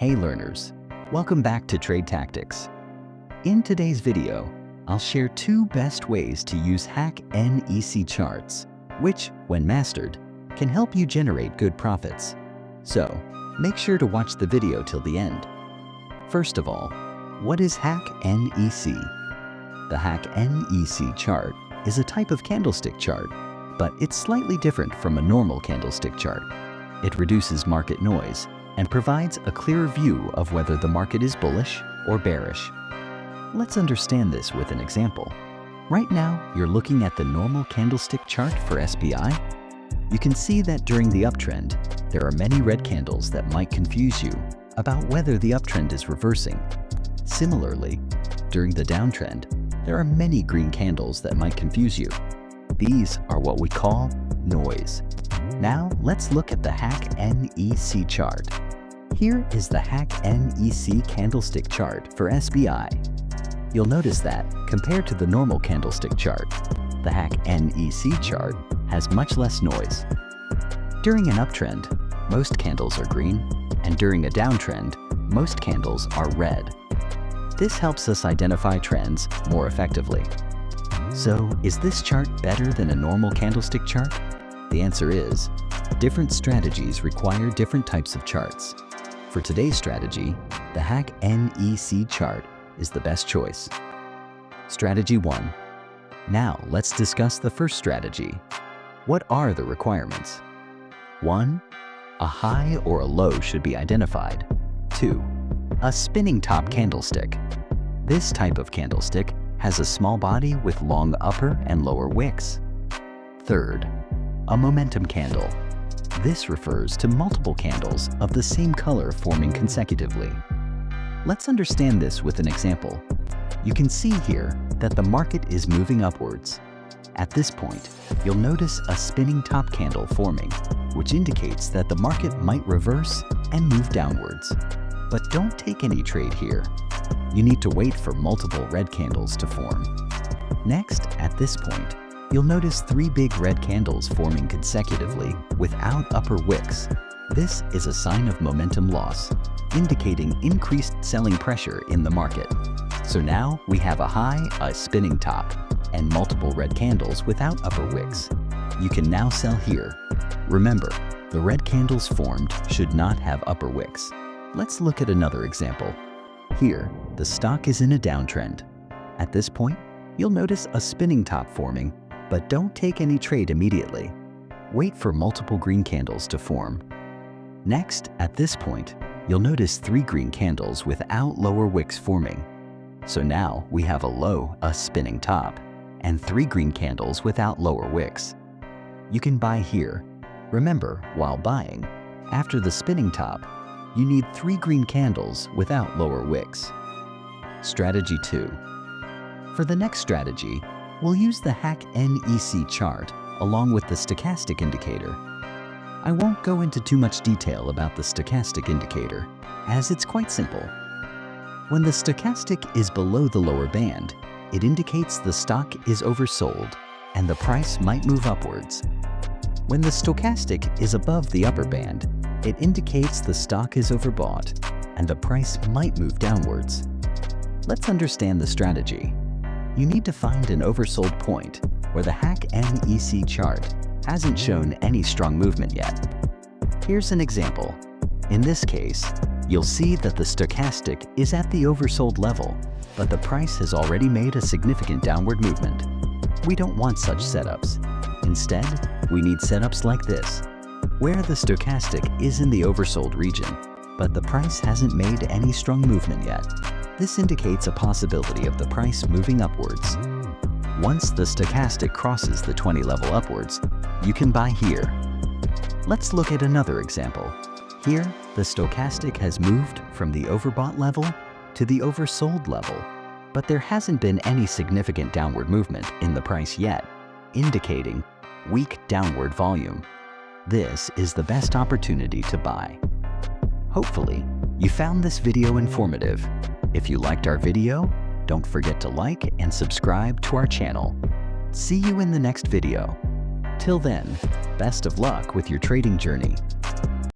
Hey learners, welcome back to Trade Tactics. In today's video, I'll share two best ways to use Heiken Ashi charts, which, when mastered, can help you generate good profits. So, make sure to watch the video till the end. First of all, what is Heiken Ashi? The Heiken Ashi chart is a type of candlestick chart, but it's slightly different from a normal candlestick chart. It reduces market noise and provides a clearer view of whether the market is bullish or bearish. Let's understand this with an example. Right now, you're looking at the normal candlestick chart for SPI. You can see that during the uptrend, there are many red candles that might confuse you about whether the uptrend is reversing. Similarly, during the downtrend, there are many green candles that might confuse you. These are what we call noise. Now, let's look at the Heiken Ashi chart. Here is the Heiken Ashi candlestick chart for SPI. You'll notice that, compared to the normal candlestick chart, the Heiken Ashi chart has much less noise. During an uptrend, most candles are green, and during a downtrend, most candles are red. This helps us identify trends more effectively. So, is this chart better than a normal candlestick chart? The answer is, different strategies require different types of charts. For today's strategy, the Heiken Ashi chart is the best choice. Strategy 1. Now, let's discuss the first strategy. What are the requirements? 1. A high or a low should be identified. 2. A spinning top candlestick. This type of candlestick has a small body with long upper and lower wicks. 3rd, a momentum candle. This refers to multiple candles of the same color forming consecutively. Let's understand this with an example. You can see here that the market is moving upwards. At this point, you'll notice a spinning top candle forming, which indicates that the market might reverse and move downwards. But don't take any trade here. You need to wait for multiple red candles to form. Next, at this point, you'll notice 3 big red candles forming consecutively without upper wicks. This is a sign of momentum loss, indicating increased selling pressure in the market. So now we have a high, a spinning top, and multiple red candles without upper wicks. You can now sell here. Remember, the red candles formed should not have upper wicks. Let's look at another example. Here, the stock is in a downtrend. At this point, you'll notice a spinning top forming, but don't take any trade immediately. Wait for multiple green candles to form. Next, at this point, you'll notice 3 green candles without lower wicks forming. So now we have a low, a spinning top, and 3 green candles without lower wicks. You can buy here. Remember, while buying, after the spinning top, you need 3 green candles without lower wicks. Strategy 2. For the next strategy, we'll use the Heiken Ashi chart along with the stochastic indicator. I won't go into too much detail about the stochastic indicator, as it's quite simple. When the stochastic is below the lower band, it indicates the stock is oversold and the price might move upwards. When the stochastic is above the upper band, it indicates the stock is overbought and the price might move downwards. Let's understand the strategy. You need to find an oversold point where the Heiken Ashi chart hasn't shown any strong movement yet. Here's an example. In this case, you'll see that the stochastic is at the oversold level, but the price has already made a significant downward movement. We don't want such setups. Instead, we need setups like this, where the stochastic is in the oversold region, but the price hasn't made any strong movement yet. This indicates a possibility of the price moving upwards. Once the stochastic crosses the 20 level upwards, you can buy here. Let's look at another example. Here, the stochastic has moved from the overbought level to the oversold level, but there hasn't been any significant downward movement in the price yet, indicating weak downward volume. This is the best opportunity to buy. Hopefully, you found this video informative. If you liked our video, don't forget to like and subscribe to our channel. See you in the next video. Till then, best of luck with your trading journey.